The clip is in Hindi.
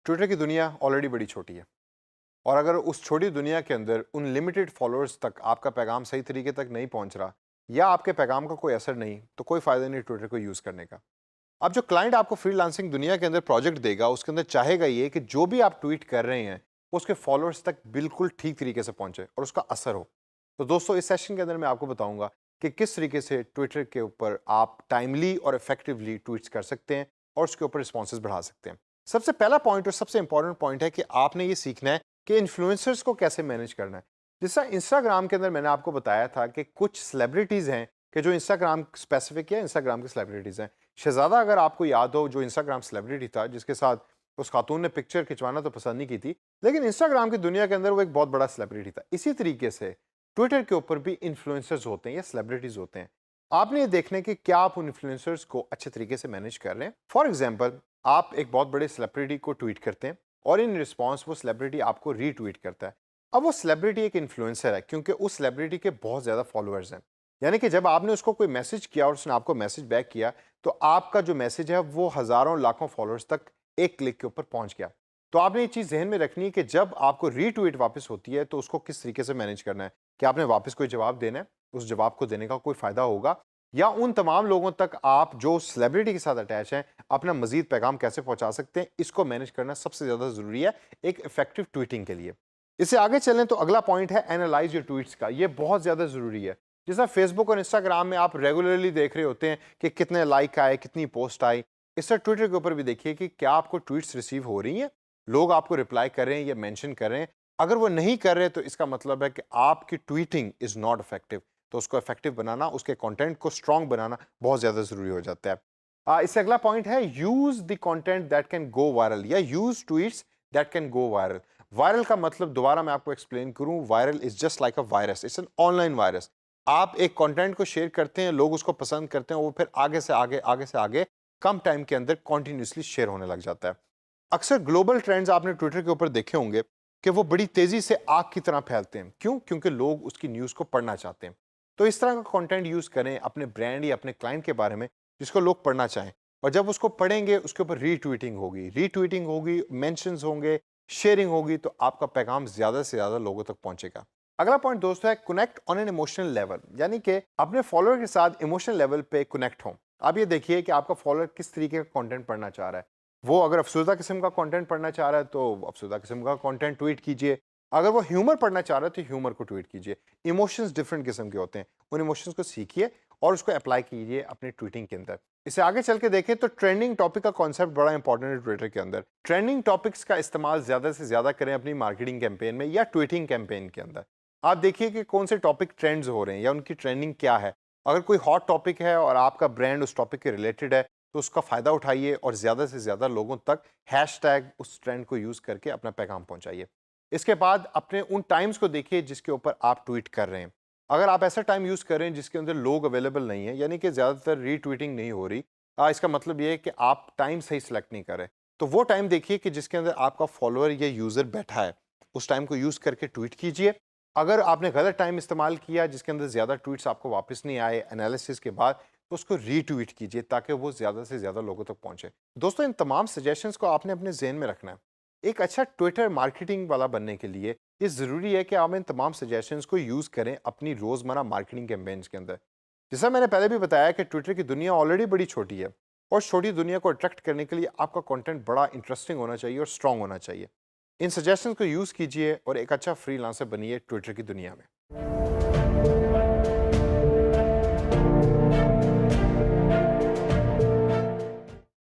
ट्विटर की दुनिया ऑलरेडी बड़ी छोटी है और अगर उस छोटी दुनिया के अंदर उन लिमिटेड फॉलोअर्स तक आपका पैगाम सही तरीके तक नहीं पहुंच रहा या आपके पैगाम का कोई असर नहीं, तो कोई फ़ायदा नहीं ट्विटर को यूज़ करने का। अब जो क्लाइंट आपको फ्रीलांसिंग दुनिया के अंदर प्रोजेक्ट देगा, उसके अंदर चाहेगा ये कि जो भी आप ट्वीट कर रहे हैं वो उसके फॉलोअर्स तक बिल्कुल ठीक तरीके से पहुंचे और उसका असर हो। तो दोस्तों, इस सेशन के अंदर मैं आपको बताऊंगा कि किस तरीके से ट्विटर के ऊपर आप टाइमली और इफेक्टिवली ट्वीट्स कर सकते हैं और उसके ऊपर रिस्पॉन्सेज बढ़ा सकते हैं। सबसे पहला पॉइंट और सबसे इंपॉर्टेंट पॉइंट है कि आपने ये सीखना है कि इन्फ्लुएंसर्स को कैसे मैनेज करना है। जैसा इंस्टाग्राम के अंदर मैंने आपको बताया था कि कुछ सेलिब्रिटीज़ हैं कि जो इंस्टाग्राम स्पेसिफिक या इंस्टाग्राम के सेलिब्रिटीज़ हैं। शहजादा, अगर आपको याद हो, जो इंस्टाग्राम सेलिब्रिटी था जिसके साथ उस खातून ने पिक्चर खिंचवाना तो पसंद नहीं की थी, लेकिन इंस्टाग्राम की दुनिया के अंदर वो एक बहुत बड़ा सेलिब्रिटी था। इसी तरीके से ट्विटर के ऊपर भी इन्फ्लुएंसर्स होते हैं या सेलिब्रिटीज़ होते हैं। आपने ये देखना है कि क्या आप उन इन्फ्लुएंसर्स को अच्छे तरीके से मैनेज कर रहे हैं। फॉर एग्जाम्पल, आप एक बहुत बड़े सेलिब्रिटी को ट्वीट करते हैं और इन रिस्पॉन्स वो सेलिब्रिटी आपको रीट्वीट करता है। अब वो सेलिब्रिटी एक इन्फ्लुएंसर है क्योंकि उस सेलिब्रिटी के बहुत ज़्यादा फॉलोअर्स हैं। यानी कि जब आपने उसको कोई मैसेज किया और उसने आपको मैसेज बैक किया, तो आपका जो मैसेज है वो हज़ारों लाखों फॉलोअर्स तक एक क्लिक के ऊपर पहुंच गया। तो आपने ये चीज़ जहन में रखनी है कि जब आपको रीट्वीट वापस होती है तो उसको किस तरीके से मैनेज करना है। कि आपने वापस कोई जवाब देना है, उस जवाब को देने का कोई फ़ायदा होगा, या उन तमाम लोगों तक आप जो सेलिब्रिटी के साथ अटैच हैं अपना मजीद पैगाम कैसे पहुंचा सकते हैं, इसको मैनेज करना सबसे ज़्यादा ज़रूरी है एक इफेक्टिव ट्वीटिंग के लिए। इससे आगे चलें तो अगला पॉइंट है एनालाइज योर ट्वीट्स का। ये बहुत ज़्यादा ज़रूरी है। जैसा फेसबुक और इंस्टाग्राम में आप रेगुलरली देख रहे होते हैं कि कितने लाइक आए, कितनी पोस्ट आई, इस तरह ट्विटर के ऊपर भी देखिए कि क्या आपको ट्वीट्स रिसीव हो रही हैं, लोग आपको रिप्लाई कर रहे हैं या मेंशन कर रहे हैं। अगर वो नहीं कर रहे तो इसका मतलब है कि आपकी ट्वीटिंग इज़ नॉट इफेक्टिव। तो उसको इफेक्टिव बनाना, उसके कंटेंट को स्ट्रॉन्ग बनाना बहुत ज़्यादा ज़रूरी हो जाता है। इससे अगला पॉइंट है use the content that can go viral या use tweets that can go viral. Viral का मतलब दोबारा मैं आपको एक्सप्लेन करूं, viral is just like a virus, it's an online virus. आप एक कंटेंट को शेयर करते हैं, लोग उसको पसंद करते हैं, वो फिर आगे से आगे, आगे से आगे कम टाइम के अंदर कॉन्टिन्यूसली शेयर होने लग जाता है। अक्सर ग्लोबल ट्रेंड्स आपने ट्विटर के ऊपर देखे होंगे कि वो बड़ी तेजी से आग की तरह फैलते हैं। क्यों? क्योंकि लोग उसकी न्यूज़ को पढ़ना चाहते हैं। तो इस तरह का कंटेंट यूज़ करें अपने ब्रांड या अपने क्लाइंट के बारे में जिसको लोग पढ़ना चाहें, और जब उसको पढ़ेंगे उसके ऊपर रीट्वीटिंग होगी, मेंशंस होंगे, शेयरिंग होगी, तो आपका पैगाम ज़्यादा से ज़्यादा लोगों तक पहुंचेगा। अगला पॉइंट दोस्तों है connect on an emotional level, यानी कि अपने फॉलोअर के साथ इमोशनल लेवल पे कनेक्ट हों। आप ये देखिए कि आपका फॉलोअर किस तरीके का कंटेंट पढ़ना चाह रहा है। वो अगर अफसरदा किस्म का कंटेंट पढ़ना चाह रहा है तो अफसरदा किस्म का कंटेंट ट्वीट कीजिए। अगर वो ह्यूमर पढ़ना चाह रहा है तो ह्यूमर को ट्वीट कीजिए। इमोशंस डिफरेंट किस्म के होते हैं, उन इमोशंस को सीखिए और उसको अप्लाई कीजिए अपनी ट्वीटिंग के अंदर। इसे आगे चल के देखें तो ट्रेंडिंग टॉपिक का कॉन्सेप्ट बड़ा इंपॉर्टेंट है ट्विटर के अंदर। ट्रेंडिंग टॉपिक्स का इस्तेमाल ज़्यादा से ज़्यादा करें अपनी मार्केटिंग कैंपेन में या ट्वीटिंग कैंपेन के अंदर। आप देखिए कि कौन से टॉपिक ट्रेंड्स हो रहे हैं या उनकी ट्रेंडिंग क्या है। अगर कोई हॉट टॉपिक है और आपका ब्रांड उस टॉपिक के रिलेटेड है तो उसका फ़ायदा उठाइए और ज़्यादा से ज़्यादा लोगों तक हैशटैग उस ट्रेंड को यूज़ करके अपना पैगाम पहुंचाइए। इसके बाद अपने उन टाइम्स को देखिए जिसके ऊपर आप ट्वीट कर रहे हैं। अगर आप ऐसा टाइम यूज़ कर रहे हैं जिसके अंदर लोग अवेलेबल नहीं है, यानी कि ज़्यादातर रीट्वीटिंग नहीं हो रही, इसका मतलब ये है कि आप टाइम सही सेलेक्ट नहीं कर रहे। तो वो टाइम देखिए कि जिसके अंदर आपका फॉलोअर या यूज़र बैठा है, उस टाइम को यूज़ करके ट्वीट कीजिए। अगर आपने गलत टाइम इस्तेमाल किया जिसके अंदर ज़्यादा ट्वीट्स आपको वापस नहीं आए एनालिसिस के बाद, तो उसको रीट्वीट कीजिए ताकि वो ज़्यादा से ज़्यादा लोगों तक पहुंचे। दोस्तों, इन तमाम सजेशंस को आपने अपने जहन में रखना है। एक अच्छा ट्विटर मार्केटिंग वाला बनने के लिए ये ज़रूरी है कि आप इन तमाम सजेशंस को यूज़ करें अपनी रोज़मर्रा मार्केटिंग कैंपेन्स के अंदर। जैसा मैंने पहले भी बताया कि ट्विटर की दुनिया ऑलरेडी बड़ी छोटी है और छोटी दुनिया को अट्रैक्ट करने के लिए आपका कंटेंट बड़ा इंटरेस्टिंग होना चाहिए और स्ट्रॉन्ग होना चाहिए। इन सजेशंस को यूज़ कीजिए और एक अच्छा फ्रीलांसर बनिए ट्विटर की दुनिया में।